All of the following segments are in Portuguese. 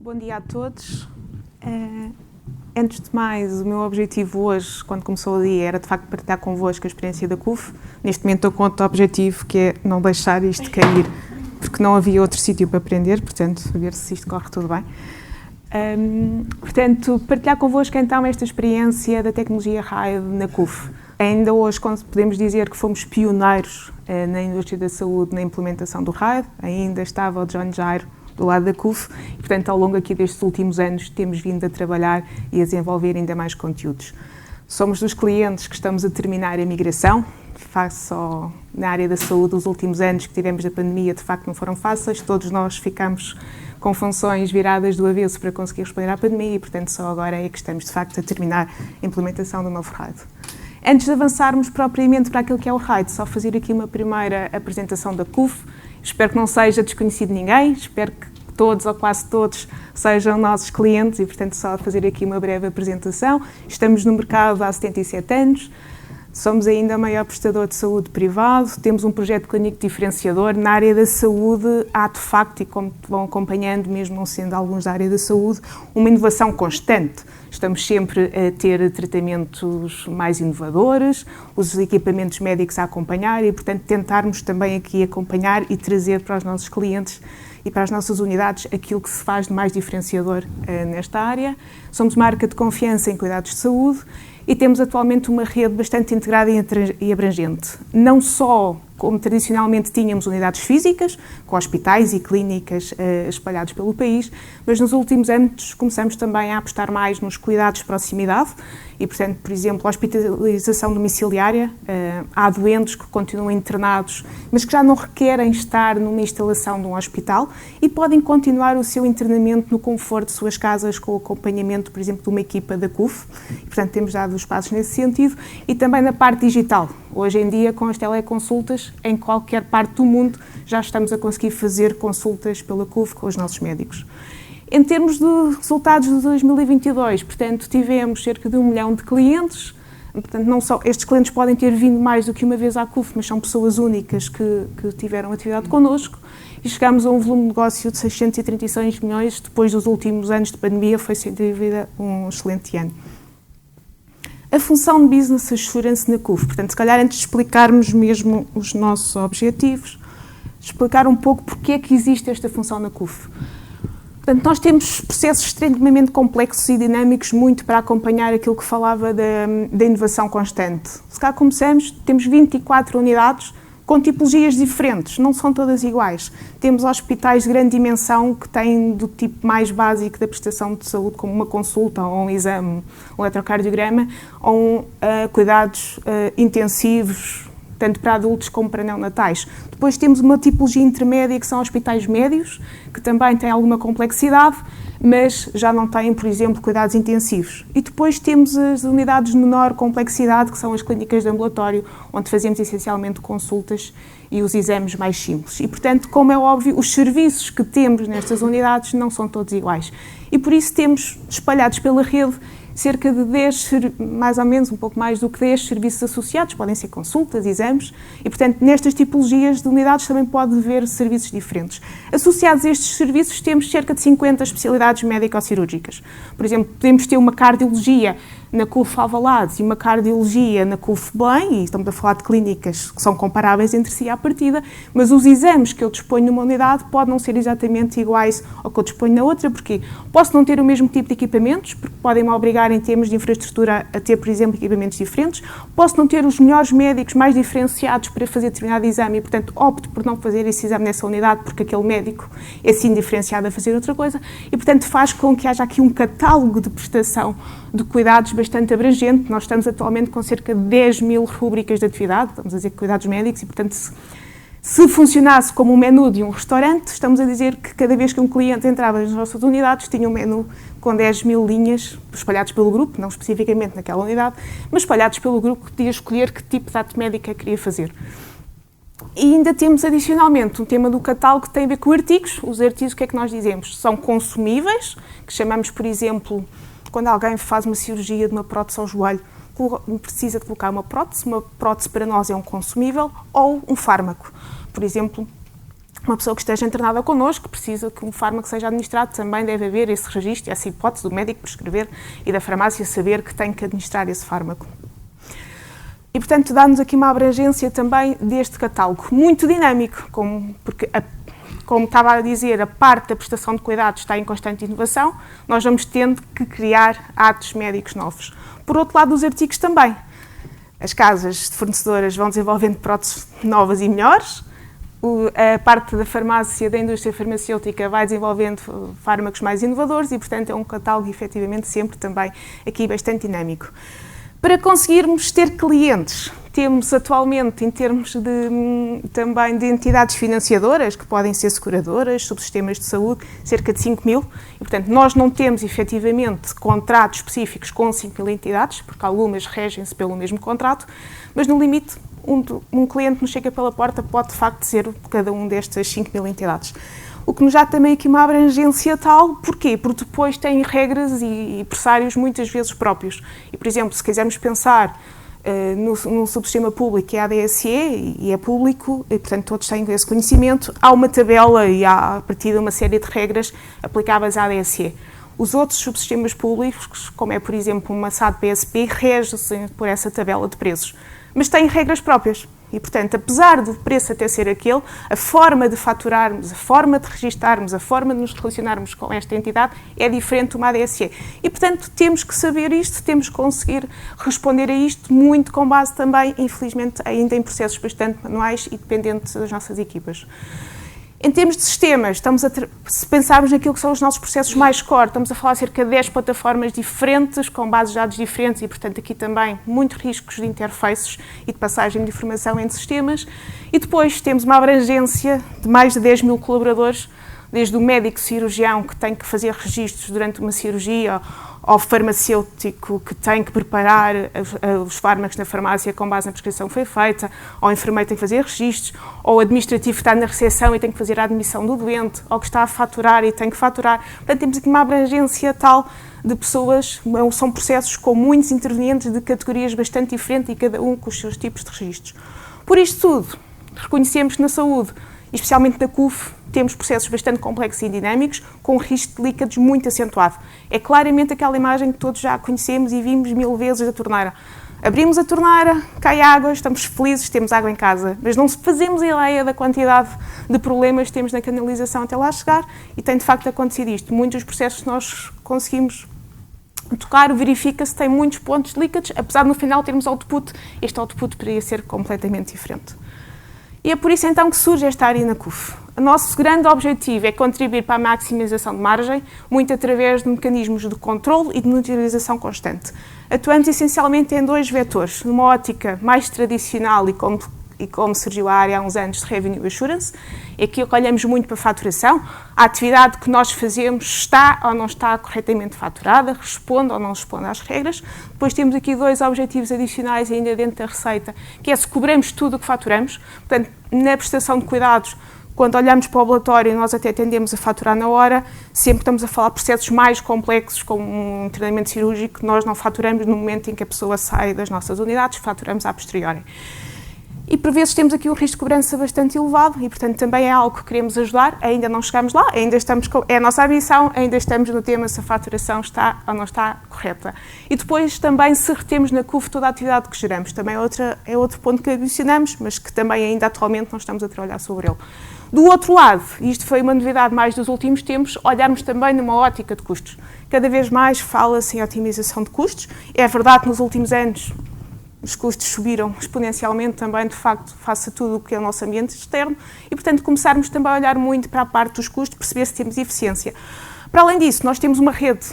Bom dia a todos. Antes de mais, o meu objetivo hoje, quando começou o dia, era de facto partilhar convosco a experiência da CUF. Neste momento estou com outro objetivo, que é não deixar isto cair, porque não havia outro sítio para aprender, portanto, ver se isto corre tudo bem. Portanto, partilhar convosco então esta experiência da tecnologia RAID na CUF. Ainda hoje podemos dizer que fomos pioneiros na indústria da saúde na implementação do RAID, ainda estava o John Jairo do lado da CUF, e portanto ao longo aqui destes últimos anos temos vindo a trabalhar e a desenvolver ainda mais conteúdos. Somos dos clientes que estamos a terminar a migração, na área da saúde os últimos anos que tivemos da pandemia de facto não foram fáceis, todos nós ficamos com funções viradas do avesso para conseguir responder à pandemia e portanto só agora é que estamos de facto a terminar a implementação do novo RAID. Antes de avançarmos propriamente para aquilo que é o RAID, só fazer aqui uma primeira apresentação da CUF. Espero que não seja desconhecido de ninguém, espero que todos ou quase todos sejam nossos clientes e, portanto, só fazer aqui uma breve apresentação. Estamos no mercado há 77 anos, somos ainda o maior prestador de saúde privado, temos um projeto clínico diferenciador. Na área da saúde há, de facto, e como vão acompanhando, mesmo não sendo alguns da área da saúde, uma inovação constante. Estamos sempre a ter tratamentos mais inovadores, os equipamentos médicos a acompanhar e, portanto, tentarmos também aqui acompanhar e trazer para os nossos clientes e para as nossas unidades aquilo que se faz de mais diferenciador nesta área. Somos marca de confiança em cuidados de saúde e temos atualmente uma rede bastante integrada e abrangente. Não só como tradicionalmente tínhamos unidades físicas, com hospitais e clínicas espalhados pelo país, mas nos últimos anos começamos também a apostar mais nos cuidados de proximidade e, portanto, por exemplo, a hospitalização domiciliária. Há doentes que continuam internados, mas que já não requerem estar numa instalação de um hospital e podem continuar o seu internamento no conforto de suas casas com o acompanhamento, por exemplo, de uma equipa da CUF. E, portanto, temos dado os passos nesse sentido e também na parte digital. Hoje em dia, com as teleconsultas, em qualquer parte do mundo, já estamos a conseguir fazer consultas pela CUF com os nossos médicos. Em termos de resultados de 2022, portanto, tivemos cerca de 1 milhão de clientes. Portanto, não só estes clientes podem ter vindo mais do que uma vez à CUF, mas são pessoas únicas que tiveram atividade connosco e chegámos a um volume de negócio de 636 milhões. Depois dos últimos anos de pandemia, foi sem dúvida um excelente ano. A função de Business Assurance na CUF, portanto, se calhar antes de explicarmos mesmo os nossos objetivos, explicar um pouco porque é que existe esta função na CUF. Portanto, nós temos processos extremamente complexos e dinâmicos, muito para acompanhar aquilo que falava da inovação constante. Se cá começamos, temos 24 unidades com tipologias diferentes, não são todas iguais. Temos hospitais de grande dimensão que têm do tipo mais básico da prestação de saúde, como uma consulta ou um exame, um eletrocardiograma, ou cuidados intensivos, tanto para adultos como para neonatais. Depois temos uma tipologia intermédia, que são hospitais médios, que também têm alguma complexidade, mas já não têm, por exemplo, cuidados intensivos. E depois temos as unidades de menor complexidade, que são as clínicas de ambulatório, onde fazemos essencialmente consultas e os exames mais simples. E, portanto, como é óbvio, os serviços que temos nestas unidades não são todos iguais. E por isso temos espalhados pela rede cerca de 10, mais ou menos, um pouco mais do que 10 serviços associados, podem ser consultas, exames, e, portanto, nestas tipologias de unidades também pode haver serviços diferentes. Associados a estes serviços temos cerca de 50 especialidades médico-cirúrgicas. Por exemplo, podemos ter uma cardiologia na CUF Alvalade e uma cardiologia na CUF Belém, e estamos a falar de clínicas que são comparáveis entre si à partida, mas os exames que eu disponho numa unidade podem não ser exatamente iguais ao que eu disponho na outra, porque posso não ter o mesmo tipo de equipamentos, porque podem-me obrigar em termos de infraestrutura a ter, por exemplo, equipamentos diferentes, posso não ter os melhores médicos mais diferenciados para fazer determinado exame e, portanto, opto por não fazer esse exame nessa unidade porque aquele médico é sim diferenciado a fazer outra coisa e, portanto, faz com que haja aqui um catálogo de prestação de cuidados bastante abrangente. Nós estamos atualmente com cerca de 10 mil rúbricas de atividade, vamos dizer cuidados médicos, e, portanto, se funcionasse como um menu de um restaurante, estamos a dizer que cada vez que um cliente entrava nas nossas unidades tinha um menu com 10 mil linhas espalhados pelo grupo, não especificamente naquela unidade, mas espalhados pelo grupo que podia escolher que tipo de ato médico queria fazer. E ainda temos adicionalmente um tema do catálogo que tem a ver com artigos. Os artigos, o que é que nós dizemos? São consumíveis, que chamamos, por exemplo, quando alguém faz uma cirurgia de uma prótese ao joelho, precisa de colocar uma prótese para nós é um consumível, ou um fármaco. Por exemplo, uma pessoa que esteja internada connosco, precisa que um fármaco seja administrado, também deve haver esse registro, essa hipótese do médico prescrever e da farmácia saber que tem que administrar esse fármaco. E, portanto, dá-nos aqui uma abrangência também deste catálogo, muito dinâmico, porque, como estava a dizer, a parte da prestação de cuidados está em constante inovação, nós vamos tendo que criar atos médicos novos. Por outro lado, os artigos também. As casas de fornecedoras vão desenvolvendo próteses novas e melhores, a parte da farmácia, da indústria farmacêutica, vai desenvolvendo fármacos mais inovadores e, portanto, é um catálogo, efetivamente, sempre também aqui bastante dinâmico. Para conseguirmos ter clientes, temos atualmente, em termos também de entidades financiadoras, que podem ser seguradoras, subsistemas de saúde, cerca de 5.000. E, portanto, nós não temos, efetivamente, contratos específicos com 5.000 entidades, porque algumas regem-se pelo mesmo contrato, mas, no limite, um cliente nos chega pela porta pode, de facto, ser cada um destas 5.000 entidades. O que nos dá também aqui uma abrangência tal, porquê? Porque depois tem regras e pressários muitas vezes próprios. E, por exemplo, se quisermos pensar num subsistema público que é a ADSE e é público, e, portanto, todos têm esse conhecimento, há uma tabela e há, a partir de uma série de regras aplicáveis à ADSE. Os outros subsistemas públicos, como é, por exemplo, uma SAD-PSP, regem-se por essa tabela de preços, mas têm regras próprias. E, portanto, apesar do preço até ser aquele, a forma de faturarmos, a forma de registarmos, a forma de nos relacionarmos com esta entidade é diferente de uma ADSE. E, portanto, temos que saber isto, temos que conseguir responder a isto muito com base também, infelizmente, ainda em processos bastante manuais e dependentes das nossas equipas. Em termos de sistemas, se pensarmos naquilo que são os nossos processos mais core, estamos a falar de cerca de 10 plataformas diferentes, com bases de dados diferentes e, portanto, aqui também muitos riscos de interfaces e de passagem de informação entre sistemas. E depois temos uma abrangência de mais de 10.000 colaboradores, desde o médico cirurgião que tem que fazer registros durante uma cirurgia, ao farmacêutico que tem que preparar os fármacos na farmácia com base na prescrição que foi feita, ao enfermeiro que tem que fazer registros, ou o administrativo que está na recepção e tem que fazer a admissão do doente, ou que está a faturar e tem que faturar. Portanto, temos aqui uma abrangência tal de pessoas, são processos com muitos intervenientes de categorias bastante diferentes e cada um com os seus tipos de registros. Por isto tudo, reconhecemos que na saúde, especialmente na CUF, temos processos bastante complexos e dinâmicos, com um risco de líquidos muito acentuado. É claramente aquela imagem que todos já conhecemos e vimos 1000 vezes da torneira. Abrimos a torneira, cai água, estamos felizes, temos água em casa, mas não fazemos ideia da quantidade de problemas que temos na canalização até lá chegar e tem de facto acontecido isto. Muitos dos processos que nós conseguimos tocar, verifica-se que tem muitos pontos de líquidos, apesar de no final termos output, este output poderia ser completamente diferente. E é por isso então que surge esta área na CUF. O nosso grande objetivo é contribuir para a maximização de margem, muito através de mecanismos de controle e de monitorização constante. Atuamos essencialmente em dois vetores, numa ótica mais tradicional e como surgiu a área há uns anos de Revenue Assurance, e aqui olhamos muito para a faturação, a atividade que nós fazemos está ou não está corretamente faturada, responde ou não responde às regras. Depois temos aqui dois objetivos adicionais ainda dentro da receita, que é se cobramos tudo o que faturamos, portanto, na prestação de cuidados, quando olhamos para o ambulatório, nós até tendemos a faturar na hora, sempre estamos a falar de processos mais complexos, como um treinamento cirúrgico, nós não faturamos no momento em que a pessoa sai das nossas unidades, faturamos a posteriori. E, por vezes, temos aqui um risco de cobrança bastante elevado e, portanto, também é algo que queremos ajudar. Ainda não chegamos lá, é a nossa ambição, ainda estamos no tema se a faturação está ou não está correta. E depois, também, se retemos na CUF toda a atividade que geramos. Também é outro ponto que adicionamos, mas que também ainda atualmente não estamos a trabalhar sobre ele. Do outro lado, e isto foi uma novidade mais dos últimos tempos, olharmos também numa ótica de custos. Cada vez mais fala-se em otimização de custos. É verdade que nos últimos anos os custos subiram exponencialmente também, de facto, face a tudo o que é o nosso ambiente externo e, portanto, começarmos também a olhar muito para a parte dos custos, perceber se temos eficiência. Para além disso, nós temos uma rede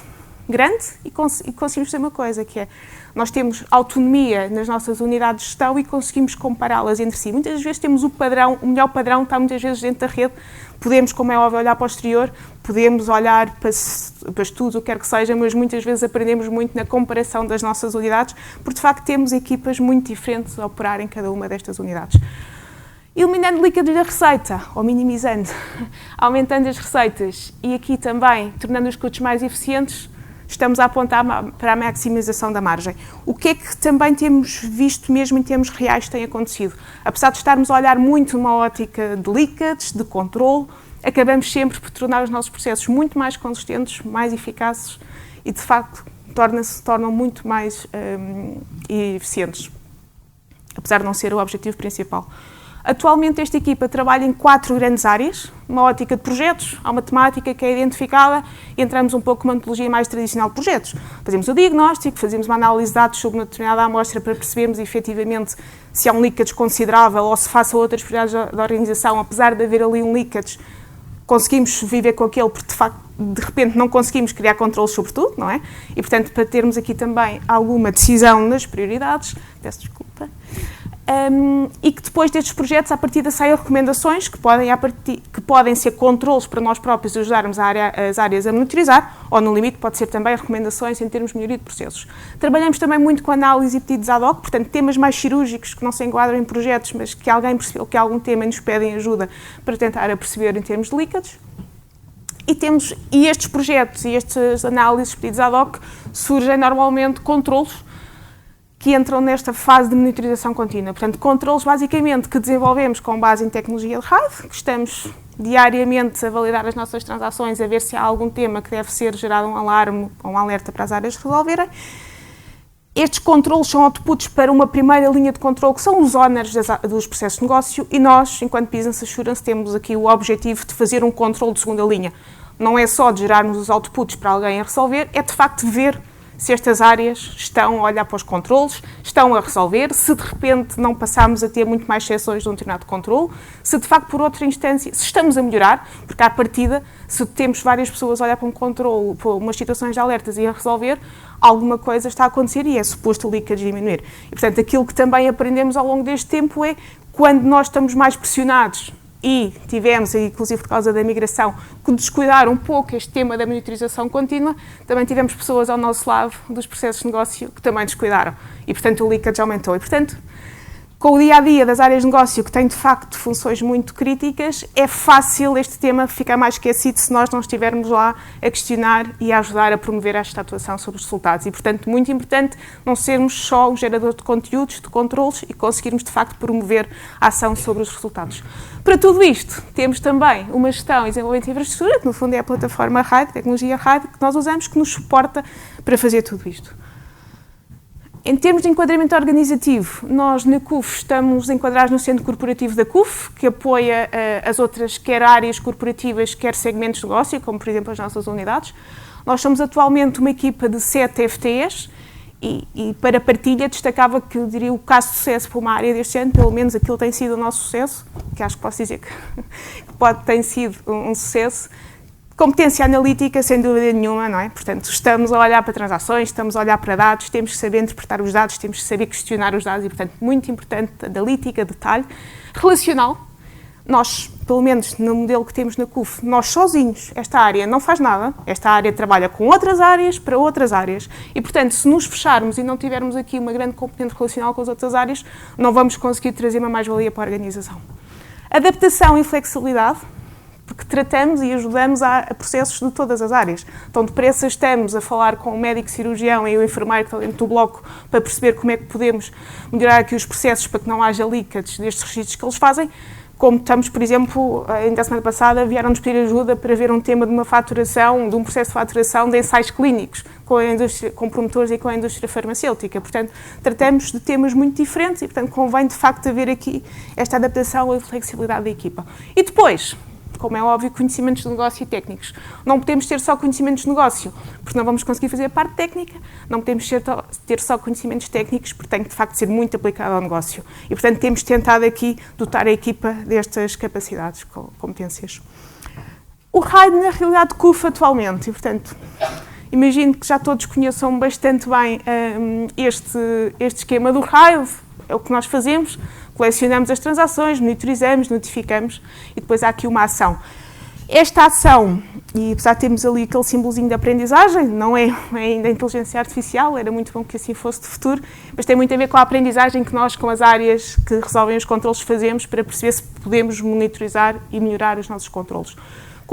grande e conseguimos ter uma coisa, que é, nós temos autonomia nas nossas unidades de gestão e conseguimos compará-las entre si. Muitas vezes temos o melhor padrão está muitas vezes dentro da rede, podemos, como é óbvio, olhar para o exterior, podemos olhar para estudos, o que quer que seja, mas muitas vezes aprendemos muito na comparação das nossas unidades, porque de facto temos equipas muito diferentes a operar em cada uma destas unidades. Eliminando líquidos da receita, ou minimizando, aumentando as receitas e aqui também tornando os custos mais eficientes, estamos a apontar para a maximização da margem. O que é que também temos visto mesmo em termos reais tem acontecido? Apesar de estarmos a olhar muito numa ótica de leakage, de controle, acabamos sempre por tornar os nossos processos muito mais consistentes, mais eficazes e, de facto, tornam muito mais eficientes, apesar de não ser o objetivo principal. Atualmente, esta equipa trabalha em 4 grandes áreas, uma ótica de projetos, há uma temática que é identificada e entramos um pouco numa metodologia mais tradicional de projetos. Fazemos o diagnóstico, fazemos uma análise de dados sobre uma determinada amostra para percebermos efetivamente se há um leakage considerável ou se face a outras prioridades da organização, apesar de haver ali um leakage, conseguimos viver com aquele, porque de facto, de repente não conseguimos criar controles sobre tudo, não é? E portanto, para termos aqui também alguma decisão nas prioridades, peço desculpa, e que depois destes projetos, à partida, saiam recomendações que podem ser controles para nós próprios ajudarmos as áreas a monitorizar, ou no limite pode ser também recomendações em termos de melhoria de processos. Trabalhamos também muito com análise e pedidos ad hoc, portanto temas mais cirúrgicos que não se enquadram em projetos, mas que alguém percebeu que há algum tema e nos pedem ajuda para tentar a perceber em termos de leakage. E estes projetos e estas análises, pedidos ad hoc, surgem normalmente controles que entram nesta fase de monitorização contínua. Portanto, controles basicamente que desenvolvemos com base em tecnologia de RAID, que estamos diariamente a validar as nossas transações, a ver se há algum tema que deve ser gerado um alarme ou um alerta para as áreas resolverem. Estes controles são outputs para uma primeira linha de controle, que são os owners dos processos de negócio, e nós, enquanto Business Assurance, temos aqui o objetivo de fazer um controle de segunda linha. Não é só de gerarmos os outputs para alguém a resolver, é de facto ver se estas áreas estão a olhar para os controles, estão a resolver, se de repente não passamos a ter muito mais exceções de um determinado controle, se de facto por outra instância, se estamos a melhorar, porque à partida, se temos várias pessoas a olhar para um controle, para umas situações de alertas e a resolver, alguma coisa está a acontecer e é suposto o leakage diminuir. E portanto, aquilo que também aprendemos ao longo deste tempo é, quando nós estamos mais pressionados e tivemos, inclusive por causa da migração, que descuidar um pouco este tema da monitorização contínua, também tivemos pessoas ao nosso lado dos processos de negócio que também descuidaram. E, portanto, o leakage aumentou. E, portanto, com o dia-a-dia das áreas de negócio, que têm, de facto, funções muito críticas, é fácil este tema ficar mais esquecido se nós não estivermos lá a questionar e a ajudar a promover esta atuação sobre os resultados. E, portanto, muito importante não sermos só o gerador de conteúdos, de controles, e conseguirmos, de facto, promover a ação sobre os resultados. Para tudo isto, temos também uma gestão e desenvolvimento de infraestrutura, que no fundo é a plataforma RAID, a tecnologia RAID, que nós usamos, que nos suporta para fazer tudo isto. Em termos de enquadramento organizativo, nós na CUF estamos enquadrados no centro corporativo da CUF, que apoia as outras quer áreas corporativas, quer segmentos de negócio, como por exemplo as nossas unidades. Nós somos atualmente uma equipa de 7 FTEs e para partilha destacava que eu diria o caso de sucesso para uma área deste ano, pelo menos aquilo tem sido o nosso sucesso, que acho que posso dizer que tem sido um sucesso. Competência analítica, sem dúvida nenhuma, não é? Portanto, estamos a olhar para transações, estamos a olhar para dados, temos que saber interpretar os dados, temos que saber questionar os dados e, portanto, muito importante, analítica, detalhe. Relacional, nós, pelo menos no modelo que temos na CUF, nós sozinhos, esta área não faz nada, esta área trabalha com outras áreas, para outras áreas, e, portanto, se nos fecharmos e não tivermos aqui uma grande componente relacional com as outras áreas, não vamos conseguir trazer uma mais-valia para a organização. Adaptação e flexibilidade, porque tratamos e ajudamos a processos de todas as áreas. Então, depressa estamos a falar com o médico cirurgião e o enfermeiro que está dentro do bloco para perceber como é que podemos melhorar aqui os processos para que não haja leakage destes registros que eles fazem, como estamos, por exemplo, ainda a semana passada vieram-nos pedir ajuda para ver um tema de uma faturação, de um processo de faturação de ensaios clínicos com a indústria, com promotores e com a indústria farmacêutica. Portanto, tratamos de temas muito diferentes e, portanto, convém de facto haver aqui esta adaptação e flexibilidade da equipa. E depois, como é óbvio, conhecimentos de negócio e técnicos. Não podemos ter só conhecimentos de negócio, porque não vamos conseguir fazer a parte técnica, não podemos ter só conhecimentos técnicos, porque tem que, de facto, ser muito aplicado ao negócio. E, portanto, temos tentado aqui dotar a equipa destas capacidades, competências. O RAID, na realidade, CUF atualmente, e, portanto, imagino que já todos conheçam bastante bem este esquema do RAID, é o que nós fazemos. Colecionamos as transações, monitorizamos, notificamos e depois há aqui uma ação. Esta ação, e apesar de termos ali aquele símbolozinho de aprendizagem, não é ainda inteligência artificial, era muito bom que assim fosse de futuro, mas tem muito a ver com a aprendizagem que nós, com as áreas que resolvem os controles, fazemos para perceber se podemos monitorizar e melhorar os nossos controles.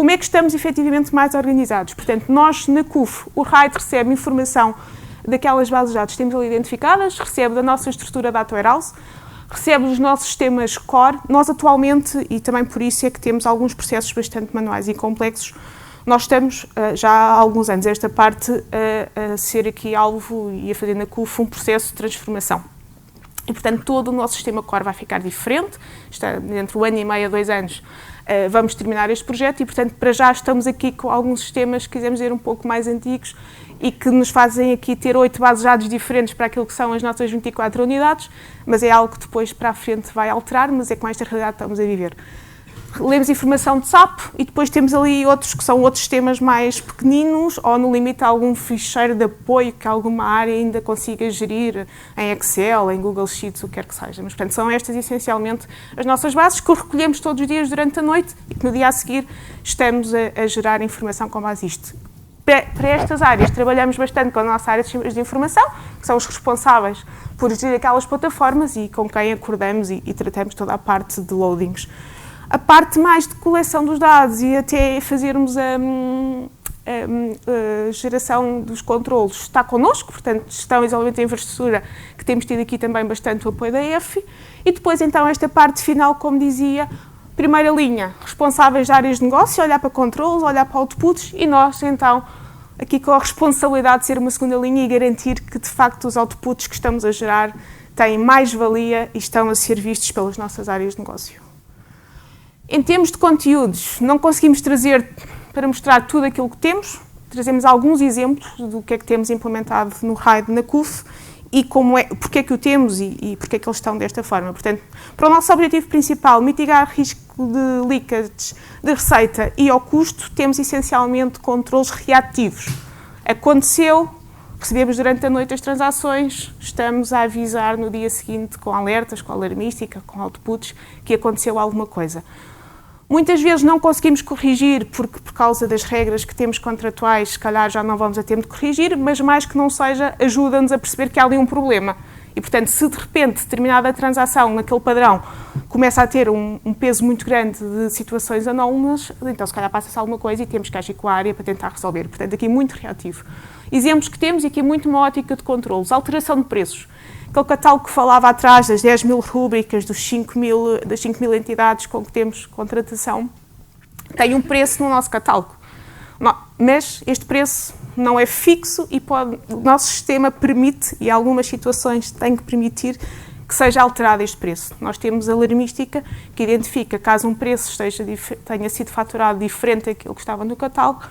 Como é que estamos efetivamente mais organizados? Portanto, nós na CUF, o RAID recebe informação daquelas bases de dados que temos ali identificadas, recebe da nossa estrutura Data Warehouse, recebe os nossos sistemas core. Nós atualmente, e também por isso é que temos alguns processos bastante manuais e complexos, nós estamos já há alguns anos esta parte a ser aqui alvo e a fazer na CUF um processo de transformação. E, portanto, todo o nosso sistema core vai ficar diferente. Está entre 1 ano e meio a 2 anos. Vamos terminar este projeto e, portanto, para já estamos aqui com alguns sistemas, quisermos dizer, um pouco mais antigos e que nos fazem aqui ter 8 bases de dados diferentes para aquilo que são as nossas 24 unidades, mas é algo que depois para a frente vai alterar, mas é com esta realidade que estamos a viver. Lemos informação de SAP e depois temos ali outros que são outros sistemas mais pequeninos ou no limite algum ficheiro de apoio que alguma área ainda consiga gerir em Excel, em Google Sheets, o que quer que seja. Mas, portanto, são estas essencialmente as nossas bases que recolhemos todos os dias durante a noite e que no dia a seguir estamos a gerar informação com base isto. Para estas áreas trabalhamos bastante com a nossa área de sistemas de informação, que são os responsáveis por gerir aquelas plataformas e com quem acordamos e tratamos toda a parte de loadings. A parte mais de coleção dos dados e até fazermos a geração dos controlos está connosco, portanto, gestão e desenvolvimento da infraestrutura, que temos tido aqui também bastante o apoio da EFI. E depois, então, esta parte final, como dizia, primeira linha, responsáveis de áreas de negócio, olhar para controlos, olhar para outputs e nós, então, aqui com a responsabilidade de ser uma segunda linha e garantir que, de facto, os outputs que estamos a gerar têm mais valia e estão a ser vistos pelas nossas áreas de negócio. Em termos de conteúdos, não conseguimos trazer para mostrar tudo aquilo que temos, trazemos alguns exemplos do que é que temos implementado no RAID na CUF e porque é que o temos e porque é que eles estão desta forma. Portanto, para o nosso objetivo principal, mitigar risco de leakage de receita e ao custo, temos essencialmente controles reativos. Aconteceu, recebemos durante a noite as transações, estamos a avisar no dia seguinte com alertas, com alarmística, com outputs, que aconteceu alguma coisa. Muitas vezes não conseguimos corrigir porque por causa das regras que temos contratuais, se calhar já não vamos a tempo de corrigir, mas mais que não seja, ajuda-nos a perceber que há ali um problema. E, portanto, se de repente determinada transação naquele padrão começa a ter um peso muito grande de situações anómalas, então se calhar passa-se alguma coisa e temos que agir com a área para tentar resolver. Portanto, aqui muito reativo. Exemplos que temos, e aqui muito uma ótica de controlos. Alteração de preços. Aquele catálogo que falava atrás das 10 mil rúbricas, das 5 mil entidades com que temos contratação, tem um preço no nosso catálogo. Mas este preço não é fixo e o nosso sistema permite, e em algumas situações tem que permitir, que seja alterado este preço. Nós temos a alarmística que identifica caso um preço tenha sido faturado diferente daquilo que estava no catálogo,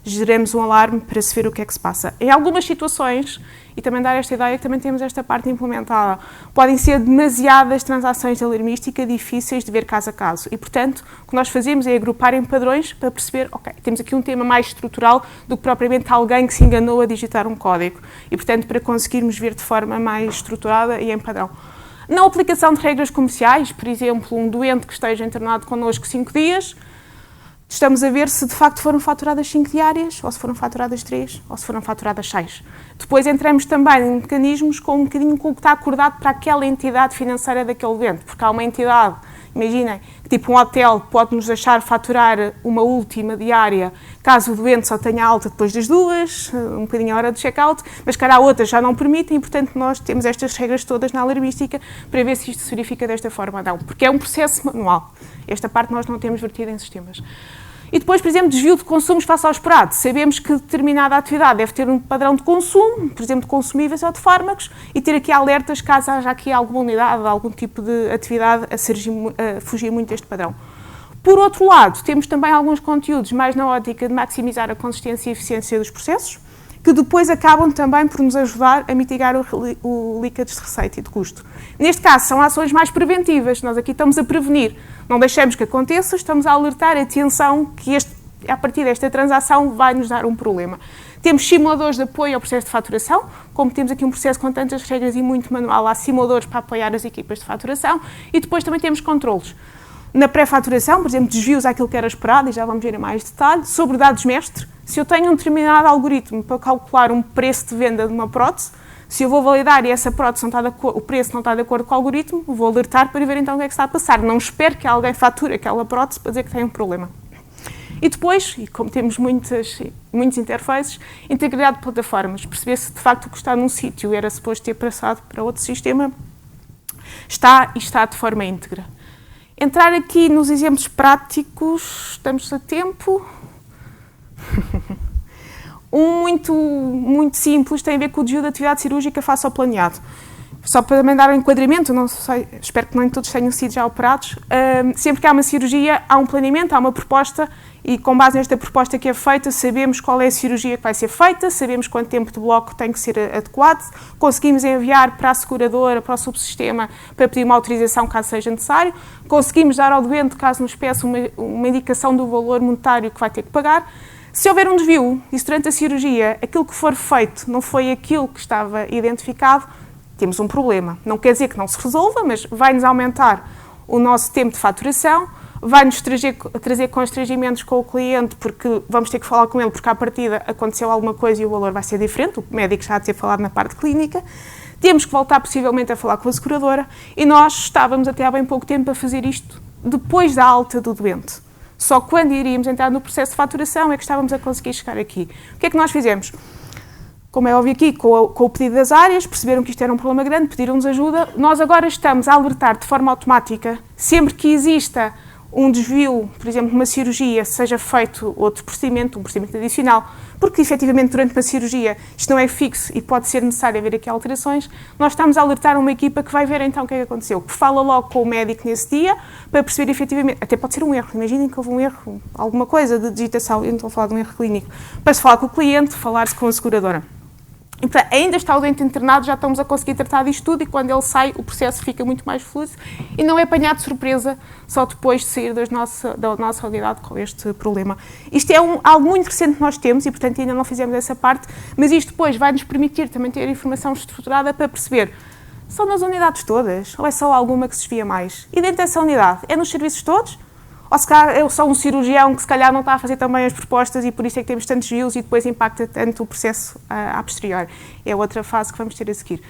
geramos um alarme para se ver o que é que se passa. Em algumas situações, e também dar esta ideia que também temos esta parte implementada, podem ser demasiadas transações de alarmística difíceis de ver caso a caso. E, portanto, o que nós fazemos é agrupar em padrões para perceber, ok, temos aqui um tema mais estrutural do que propriamente alguém que se enganou a digitar um código. E, portanto, para conseguirmos ver de forma mais estruturada e em padrão. Na aplicação de regras comerciais, por exemplo, um doente que esteja internado connosco 5 dias, estamos a ver se de facto foram faturadas 5 diárias, ou se foram faturadas 3, ou se foram faturadas 6. Depois entramos também em mecanismos com um bocadinho com o que está acordado para aquela entidade financeira daquele doente, porque há uma entidade, imaginem, que tipo um hotel pode nos deixar faturar uma última diária, caso o doente só tenha alta depois das 2, um bocadinho a hora de check-out, mas cara, outras já não permitem, e portanto nós temos estas regras todas na alarmística para ver se isto se verifica desta forma ou não, porque é um processo manual. Esta parte nós não temos vertido em sistemas. E depois, por exemplo, desvio de consumos face ao esperado. Sabemos que determinada atividade deve ter um padrão de consumo, por exemplo, de consumíveis ou de fármacos, e ter aqui alertas caso haja aqui alguma unidade, algum tipo de atividade a fugir muito deste padrão. Por outro lado, temos também alguns conteúdos mais na ótica de maximizar a consistência e eficiência dos processos, que depois acabam também por nos ajudar a mitigar o leakage de receita e de custo. Neste caso, são ações mais preventivas. Nós aqui estamos a prevenir. Não deixamos que aconteça, estamos a alertar, atenção, que a partir desta transação vai nos dar um problema. Temos simuladores de apoio ao processo de faturação, como temos aqui um processo com tantas regras e muito manual, há simuladores para apoiar as equipas de faturação, e depois também temos controlos. Na pré-faturação, por exemplo, desvios àquilo que era esperado, e já vamos ver em mais detalhe, sobre dados mestre. Se eu tenho um determinado algoritmo para calcular um preço de venda de uma prótese, se eu vou validar e essa prótese o preço não está de acordo com o algoritmo, vou alertar para ver então o que é que está a passar. Não espero que alguém fature aquela prótese para dizer que tem um problema. E depois, e como temos muitos interfaces, integridade de plataformas, perceber se de facto o que está num sítio era suposto ter passado para outro sistema, está de forma íntegra. Entrar aqui nos exemplos práticos, estamos a tempo. Muito simples, tem a ver com o desvio da atividade cirúrgica face ao planeado. Só para também dar um enquadramento, não sei, espero que nem todos tenham sido já operados, sempre que há uma cirurgia, há um planeamento, há uma proposta, e com base nesta proposta que é feita, sabemos qual é a cirurgia que vai ser feita, sabemos quanto tempo de bloco tem que ser adequado, conseguimos enviar para a seguradora, para o subsistema, para pedir uma autorização caso seja necessário, conseguimos dar ao doente, caso nos peça, uma indicação do valor monetário que vai ter que pagar. Se houver um desvio, e se durante a cirurgia aquilo que for feito não foi aquilo que estava identificado, temos um problema. Não quer dizer que não se resolva, mas vai-nos aumentar o nosso tempo de faturação, vai-nos trazer constrangimentos com o cliente, porque vamos ter que falar com ele, porque à partida aconteceu alguma coisa e o valor vai ser diferente, o médico já há de ter falado na parte clínica. Temos que voltar possivelmente a falar com a seguradora e nós estávamos até há bem pouco tempo a fazer isto depois da alta do doente. Só quando iríamos entrar no processo de faturação é que estávamos a conseguir chegar aqui. O que é que nós fizemos? Como é óbvio aqui, com o pedido das áreas, perceberam que isto era um problema grande, pediram-nos ajuda. Nós agora estamos a alertar de forma automática, sempre que exista um desvio, por exemplo, numa cirurgia, seja feito outro procedimento, um procedimento adicional, porque efetivamente durante uma cirurgia isto não é fixo e pode ser necessário haver aqui alterações, nós estamos a alertar uma equipa que vai ver então o que é que aconteceu, que fala logo com o médico nesse dia, para perceber efetivamente, até pode ser um erro, imaginem que houve um erro, alguma coisa de digitação, eu não estou a falar de um erro clínico, para se falar com o cliente, falar-se com a seguradora. E, portanto, ainda está o doente internado, já estamos a conseguir tratar disto tudo e quando ele sai o processo fica muito mais fluido e não é apanhado de surpresa só depois de sair da nossa unidade com este problema. Isto é algo muito recente que nós temos e, portanto, ainda não fizemos essa parte, mas isto depois vai nos permitir também ter informação estruturada para perceber são nas unidades todas ou é só alguma que se desvia mais? E dentro dessa unidade, é nos serviços todos? Ou se calhar é só um cirurgião que se calhar não está a fazer também as propostas e por isso é que temos tantos desvios e depois impacta tanto o processo a posterior. É outra fase que vamos ter a seguir.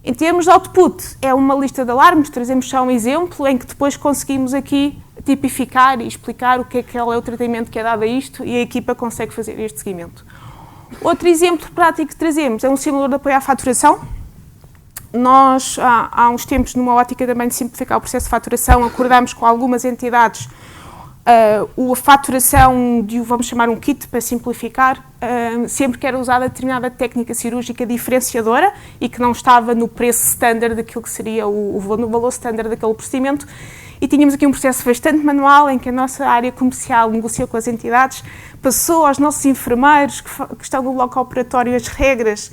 Em termos de output, é uma lista de alarmes, trazemos só um exemplo em que depois conseguimos aqui tipificar e explicar qual é o tratamento que é dado a isto e a equipa consegue fazer este seguimento. Outro exemplo prático que trazemos é um simulador de apoio à faturação. Nós, há uns tempos, numa ótica também de simplificar o processo de faturação, acordámos com algumas entidades a faturação de, vamos chamar um kit para simplificar, sempre que era usada determinada técnica cirúrgica diferenciadora e que não estava no preço standard daquilo que seria o valor standard daquele procedimento. E tínhamos aqui um processo bastante manual em que a nossa área comercial negociou com as entidades, passou aos nossos enfermeiros que estão no bloco operatório as regras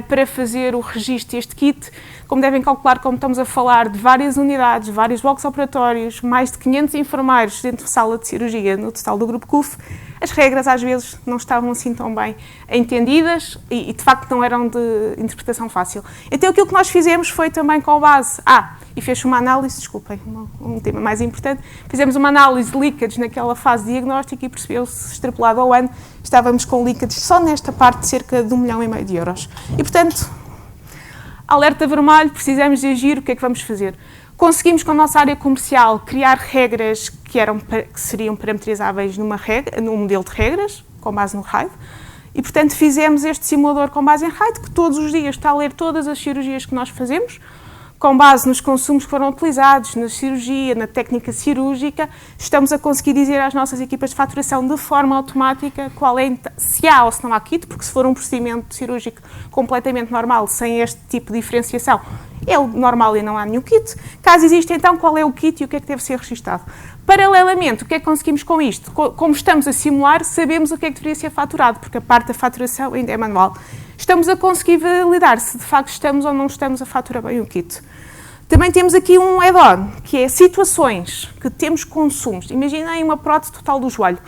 para fazer o registro deste kit. Como devem calcular, como estamos a falar de várias unidades, vários blocos operatórios, mais de 500 enfermeiros dentro de sala de cirurgia no total do grupo CUF, as regras às vezes não estavam assim tão bem entendidas e de facto não eram de interpretação fácil. Então aquilo que nós fizemos foi também com base... e fez uma análise, desculpem, um tema mais importante, fizemos uma análise de leakage naquela fase de diagnóstico e percebeu-se, extrapolado ao ano, estávamos com leakage só nesta parte de cerca de 1,5 milhão de euros. E portanto, alerta vermelho, precisamos de agir, o que é que vamos fazer? Conseguimos com a nossa área comercial criar regras que seriam parametrizáveis num modelo de regras, com base no RAID, e portanto fizemos este simulador com base em RAID, que todos os dias está a ler todas as cirurgias que nós fazemos, com base nos consumos que foram utilizados, na cirurgia, na técnica cirúrgica, estamos a conseguir dizer às nossas equipas de faturação de forma automática se há ou se não há kit, porque se for um procedimento cirúrgico completamente normal, sem este tipo de diferenciação, é o normal e não há nenhum kit. Caso exista, então, qual é o kit e o que é que deve ser registado. Paralelamente, o que é que conseguimos com isto? Como estamos a simular, sabemos o que é que deveria ser faturado, porque a parte da faturação ainda é manual. Estamos a conseguir validar se de facto estamos ou não estamos a faturar bem o kit. Também temos aqui um add-on, que é situações que temos consumos. Imaginem uma prótese total do joelho.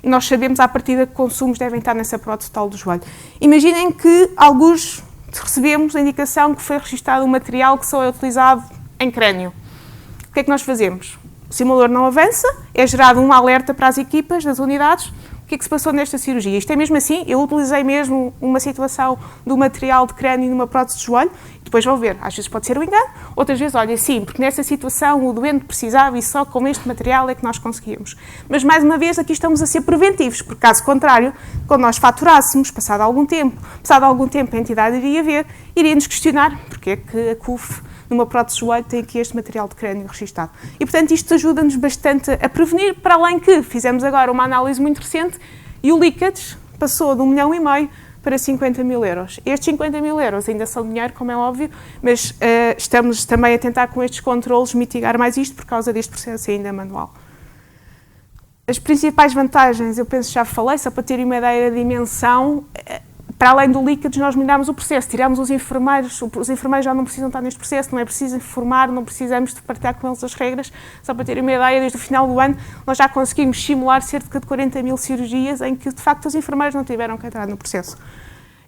E nós sabemos à partida que consumos devem estar nessa prótese total do joelho. Imaginem que alguns recebemos a indicação que foi registado um material que só é utilizado em crânio. O que é que nós fazemos? O simulador não avança, é gerado um alerta para as equipas das unidades. O que é que se passou nesta cirurgia? Isto é mesmo assim? Eu utilizei mesmo uma situação do material de crânio numa prótese de joelho, depois vão ver, às vezes pode ser um engano, outras vezes, olha, sim, porque nesta situação o doente precisava e só com este material é que nós conseguimos. Mas, mais uma vez, aqui estamos a ser preventivos, porque, caso contrário, quando nós faturássemos, passado algum tempo a entidade iria-nos questionar porque é que a CUF, numa prótese de joelho, tem aqui este material de crânio registado. E, portanto, isto ajuda-nos bastante a prevenir, para além que fizemos agora uma análise muito recente e o leakage passou de 1,5 milhão para 50 mil euros. Estes 50 mil euros ainda são dinheiro, como é óbvio, mas estamos também a tentar, com estes controles, mitigar mais isto por causa deste processo ainda manual. As principais vantagens, eu penso que já falei, só para terem uma ideia da dimensão, para além do leakage, nós melhoramos o processo, tiramos os enfermeiros já não precisam estar neste processo, não é preciso informar, não precisamos de partilhar com eles as regras, só para terem uma ideia, desde o final do ano nós já conseguimos simular cerca de 40 mil cirurgias em que, de facto, os enfermeiros não tiveram que entrar no processo.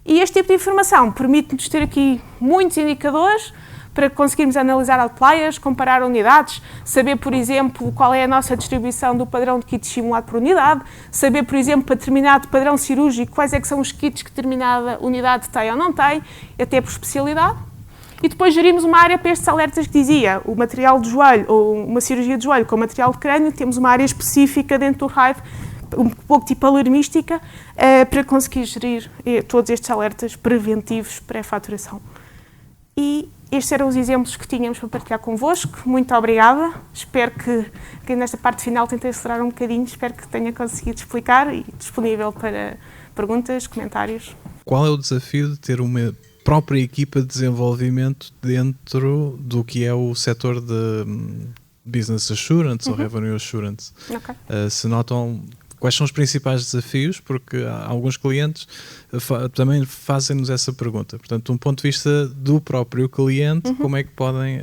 E este tipo de informação permite-nos ter aqui muitos indicadores para conseguirmos analisar outliers, comparar unidades, saber, por exemplo, qual é a nossa distribuição do padrão de kits simulado por unidade, saber, por exemplo, para determinado padrão cirúrgico, quais é que são os kits que determinada unidade tem ou não tem, até por especialidade. E depois gerimos uma área para estes alertas que dizia, o material de joelho, ou uma cirurgia de joelho com material de crânio, temos uma área específica dentro do RAID, um pouco tipo alarmística, para conseguir gerir todos estes alertas preventivos pré-faturação. E estes eram os exemplos que tínhamos para partilhar convosco. Muito obrigada. Espero que nesta parte final tentei acelerar um bocadinho. Espero que tenha conseguido explicar e disponível para perguntas, comentários. Qual é o desafio de ter uma própria equipa de desenvolvimento dentro do que é o setor de Business Assurance ou Revenue Assurance? Okay. Se notam... Quais são os principais desafios? Porque alguns clientes também fazem-nos essa pergunta. Portanto, de um ponto de vista do próprio cliente, como é que podem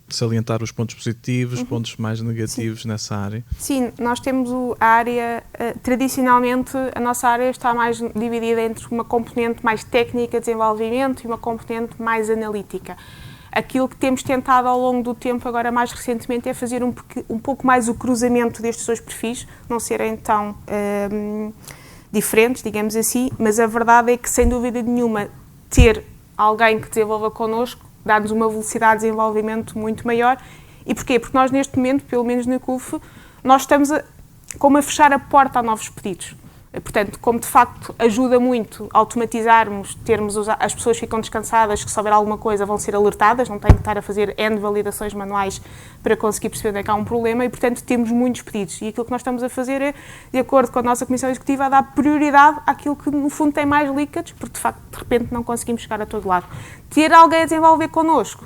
salientar os pontos positivos, os pontos mais negativos nessa área? Sim, nós temos a área, tradicionalmente, a nossa área está mais dividida entre uma componente mais técnica de desenvolvimento e uma componente mais analítica. Aquilo que temos tentado ao longo do tempo, agora mais recentemente, é fazer um pouco mais o cruzamento destes dois perfis, não serem tão diferentes, digamos assim, mas a verdade é que, sem dúvida nenhuma, ter alguém que desenvolva connosco dá-nos uma velocidade de desenvolvimento muito maior. E porquê? Porque nós, neste momento, pelo menos na CUF, nós estamos como a fechar a porta a novos pedidos. Portanto, como de facto ajuda muito a automatizarmos, as pessoas ficam descansadas, que se houver alguma coisa vão ser alertadas, não têm que estar a fazer N validações manuais para conseguir perceber onde é que há um problema e, portanto, temos muitos pedidos. E aquilo que nós estamos a fazer é, de acordo com a nossa Comissão Executiva, a dar prioridade àquilo que, no fundo, tem mais leakages, porque, de facto, de repente não conseguimos chegar a todo lado. Ter alguém a desenvolver connosco,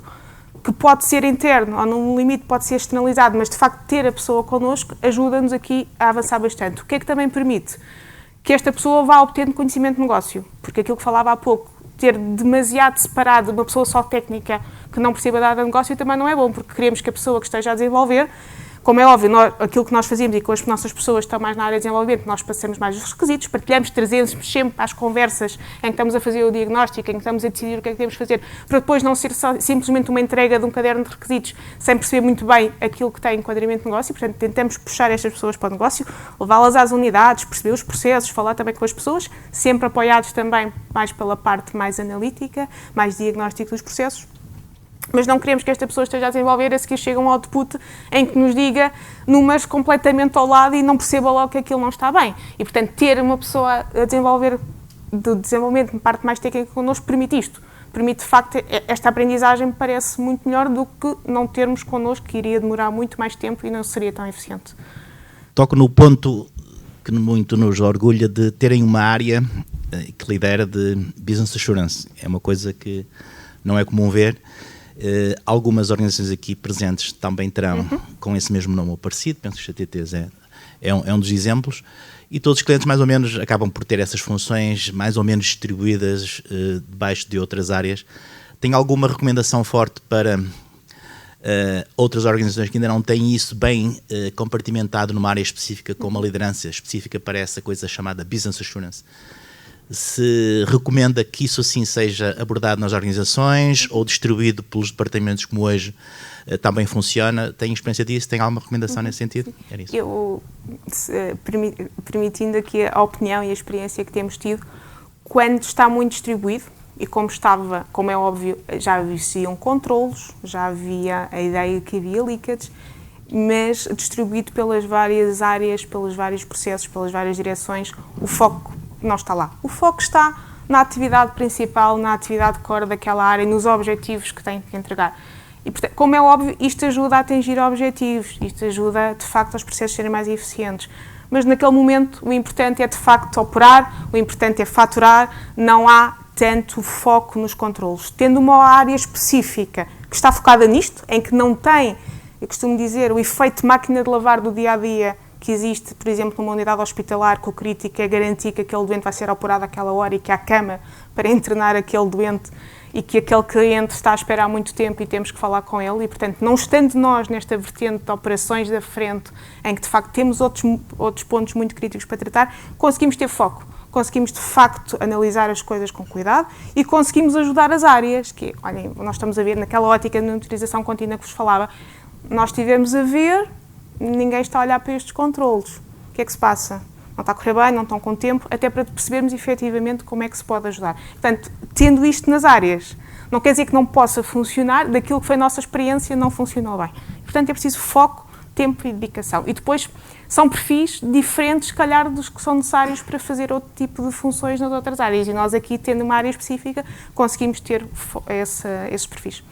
que pode ser interno ou num limite pode ser externalizado, mas, de facto, ter a pessoa connosco ajuda-nos aqui a avançar bastante. O que é que também permite? Que esta pessoa vá obtendo conhecimento de negócio, porque aquilo que falava há pouco, ter demasiado separado uma pessoa só técnica que não perceba da área de negócio também não é bom, porque queremos que a pessoa que esteja a desenvolver, como é óbvio, aquilo que nós fazemos e com as nossas pessoas que estão mais na área de desenvolvimento, nós passamos mais os requisitos, partilhamos, trazemos sempre às conversas em que estamos a fazer o diagnóstico, em que estamos a decidir o que é que temos de fazer, para depois não ser só, simplesmente uma entrega de um caderno de requisitos sem perceber muito bem aquilo que tem enquadramento de negócio. Portanto, tentamos puxar estas pessoas para o negócio, levá-las às unidades, perceber os processos, falar também com as pessoas, sempre apoiados também mais pela parte mais analítica, mais diagnóstico dos processos. Mas não queremos que esta pessoa esteja a desenvolver, a seguir chega um output em que nos diga números completamente ao lado e não perceba logo que aquilo não está bem. E, portanto, ter uma pessoa a desenvolver, de desenvolvimento de parte mais técnica connosco, permite isto. Permite, de facto, esta aprendizagem me parece muito melhor do que não termos connosco, que iria demorar muito mais tempo e não seria tão eficiente. Toco no ponto que muito nos orgulha de terem uma área que lidera de Business Assurance. É uma coisa que não é comum ver. Algumas organizações aqui presentes também terão com esse mesmo nome ou parecido, penso que o CTTs é um dos exemplos, e todos os clientes mais ou menos acabam por ter essas funções mais ou menos distribuídas debaixo de outras áreas. Tem alguma recomendação forte para outras organizações que ainda não têm isso bem compartimentado numa área específica, com uma liderança específica para essa coisa chamada Business Assurance? se recomenda que isso assim seja abordado nas organizações ou distribuído pelos departamentos como hoje também funciona. Tem experiência disso? Tem alguma recomendação nesse sentido? Era isso. Eu, permitindo aqui a opinião e a experiência que temos tido, quando está muito distribuído, e como é óbvio, já existiam controlos, já havia a ideia que havia leakage, mas distribuído pelas várias áreas, pelos vários processos, pelas várias direções, o foco não está lá. O foco está na atividade principal, na atividade core daquela área, nos objetivos que tem que entregar. E, portanto, como é óbvio, isto ajuda a atingir objetivos, isto ajuda, de facto, aos processos serem mais eficientes. Mas, naquele momento, o importante é, de facto, operar, o importante é faturar, não há tanto foco nos controlos. Tendo uma área específica que está focada nisto, em que não tem, eu costumo dizer, o efeito máquina de lavar do dia-a-dia que existe, por exemplo, numa unidade hospitalar, que o crítico é garantir que aquele doente vai ser operado àquela hora e que há cama para internar aquele doente e que aquele cliente está a esperar muito tempo e temos que falar com ele e, portanto, não estando nós nesta vertente de operações da frente, em que, de facto, temos outros pontos muito críticos para tratar, conseguimos ter foco. Conseguimos, de facto, analisar as coisas com cuidado e conseguimos ajudar as áreas, que, olhem, nós estamos a ver naquela ótica de monitorização contínua que vos falava, nós estivemos a ver, ninguém está a olhar para estes controlos. O que é que se passa? Não está a correr bem, não estão com tempo, até para percebermos efetivamente como é que se pode ajudar. Portanto, tendo isto nas áreas, não quer dizer que não possa funcionar, daquilo que foi a nossa experiência não funcionou bem. Portanto, é preciso foco, tempo e dedicação. E depois são perfis diferentes, se calhar, dos que são necessários para fazer outro tipo de funções nas outras áreas. E nós aqui, tendo uma área específica, conseguimos ter esses perfis.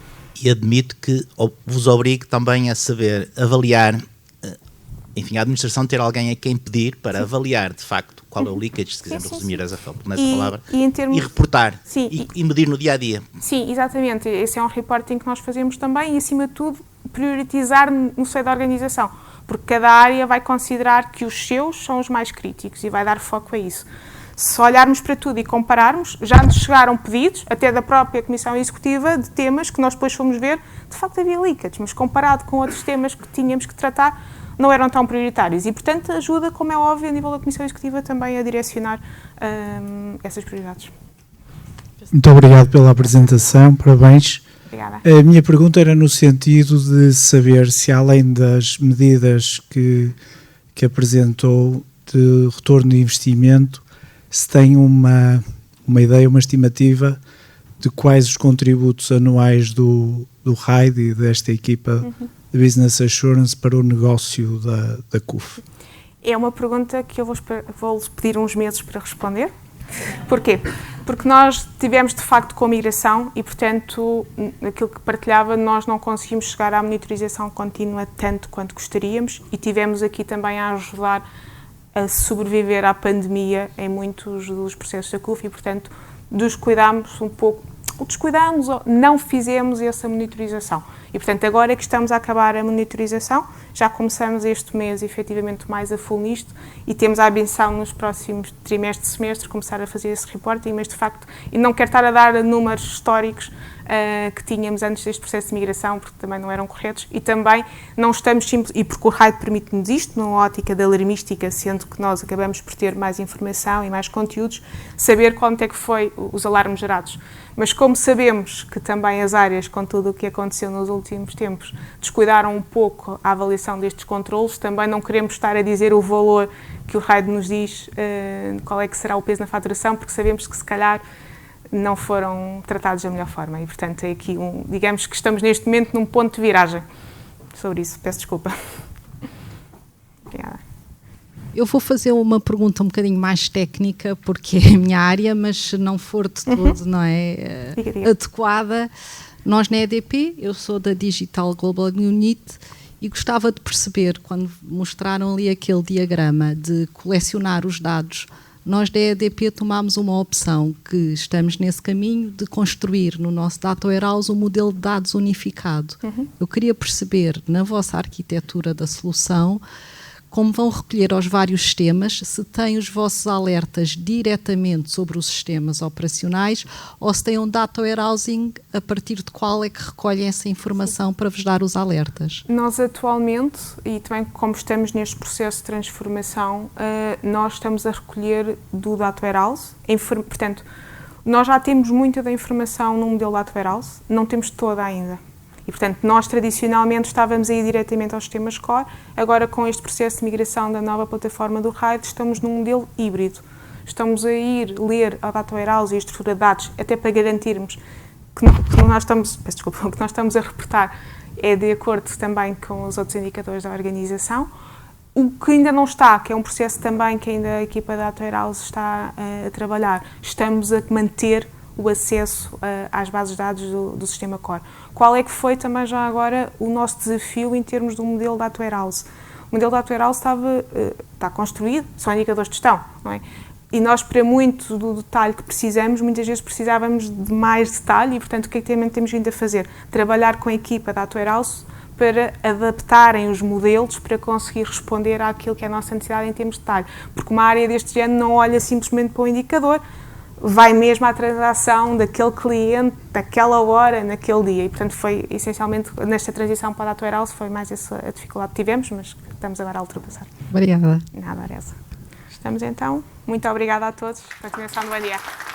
E admito que vos obrigue também a saber avaliar, enfim, a administração ter alguém a quem pedir para avaliar, de facto, qual é o leakage, se quisermos resumir essa palavra, e reportar, e medir no dia-a-dia. Sim, exatamente. Esse é um reporting que nós fazemos também e, acima de tudo, priorizar no seio da organização, porque cada área vai considerar que os seus são os mais críticos e vai dar foco a isso. Se olharmos para tudo e compararmos, já nos chegaram pedidos, até da própria Comissão Executiva, de temas que nós depois fomos ver, de facto havia leakage, mas comparado com outros temas que tínhamos que tratar, não eram tão prioritários. E, portanto, ajuda, como é óbvio, a nível da Comissão Executiva também a direcionar essas prioridades. Muito obrigado pela apresentação, parabéns. Obrigada. A minha pergunta era no sentido de saber se, além das medidas que apresentou de retorno de investimento, se tem uma ideia, uma estimativa de quais os contributos anuais do RAID e desta equipa de Business Assurance para o negócio da CUF. É uma pergunta que eu vou-lhes pedir uns meses para responder. Porquê? Porque nós tivemos, de facto, com a migração e, portanto, aquilo que partilhava, nós não conseguimos chegar à monitorização contínua tanto quanto gostaríamos e tivemos aqui também a ajudar a sobreviver à pandemia em muitos dos processos da CUF e, portanto, descuidámos um pouco, ou não fizemos essa monitorização. E, portanto, agora que estamos a acabar a monitorização, já começamos este mês, efetivamente, mais a full nisto e temos a ambição nos próximos trimestres, semestres, começar a fazer esse reporting, mas, de facto, e não quero estar a dar números históricos que tínhamos antes deste processo de migração, porque também não eram corretos, e também não estamos simples, e porque o RAID permite-nos isto, numa ótica da alarmística, sendo que nós acabamos por ter mais informação e mais conteúdos, saber quanto é que foi os alarmes gerados. Mas como sabemos que também as áreas, com tudo o que aconteceu nos últimos tempos, descuidaram um pouco a avaliação destes controlos, também não queremos estar a dizer o valor que o RAID nos diz, qual é que será o peso na faturação, porque sabemos que se calhar não foram tratados da melhor forma. E, portanto, é aqui digamos que estamos neste momento num ponto de viragem. Sobre isso, peço desculpa. Obrigada. Eu vou fazer uma pergunta um bocadinho mais técnica, porque é a minha área, mas se não for de todo não é adequada. Nós na EDP, eu sou da Digital Global Unit e gostava de perceber, quando mostraram ali aquele diagrama de colecionar os dados, nós da EDP tomámos uma opção que estamos nesse caminho de construir no nosso Data Warehouse um modelo de dados unificado. Eu queria perceber, na vossa arquitetura da solução, como vão recolher aos vários sistemas, se têm os vossos alertas diretamente sobre os sistemas operacionais ou se têm um data warehousing a partir de qual é que recolhem essa informação para vos dar os alertas. Nós atualmente, e também como estamos neste processo de transformação, nós estamos a recolher do data warehouse, portanto, nós já temos muita da informação no modelo data warehouse, não temos toda ainda. E, portanto, nós tradicionalmente estávamos a ir diretamente aos sistemas core, agora com este processo de migração da nova plataforma do RAID, estamos num modelo híbrido. Estamos a ir ler a data warehouse e a estrutura de dados, até para garantirmos que nós estamos a reportar é de acordo também com os outros indicadores da organização. O que ainda não está, que é um processo também que ainda a equipa da Data Warehouse está a trabalhar, estamos a manter o acesso às bases de dados do sistema core. Qual é que foi também já agora o nosso desafio em termos do modelo Data Warehouse? O modelo Data Warehouse está construído, são indicadores de gestão, não é? E nós, para muito do detalhe que precisamos, muitas vezes precisávamos de mais detalhe e, portanto, o que é que temos vindo a fazer? Trabalhar com a equipa da Data Warehouse para adaptarem os modelos para conseguir responder àquilo que é a nossa necessidade em termos de detalhe. Porque uma área deste género não olha simplesmente para o indicador, vai mesmo à transação daquele cliente, daquela hora, naquele dia. E, portanto, foi essencialmente, nesta transição para a Data Warehouse, foi mais essa a dificuldade que tivemos, mas estamos agora a ultrapassar. Obrigada. Nada, Aresa. Estamos então. Muito obrigada a todos. Continuação do bom dia.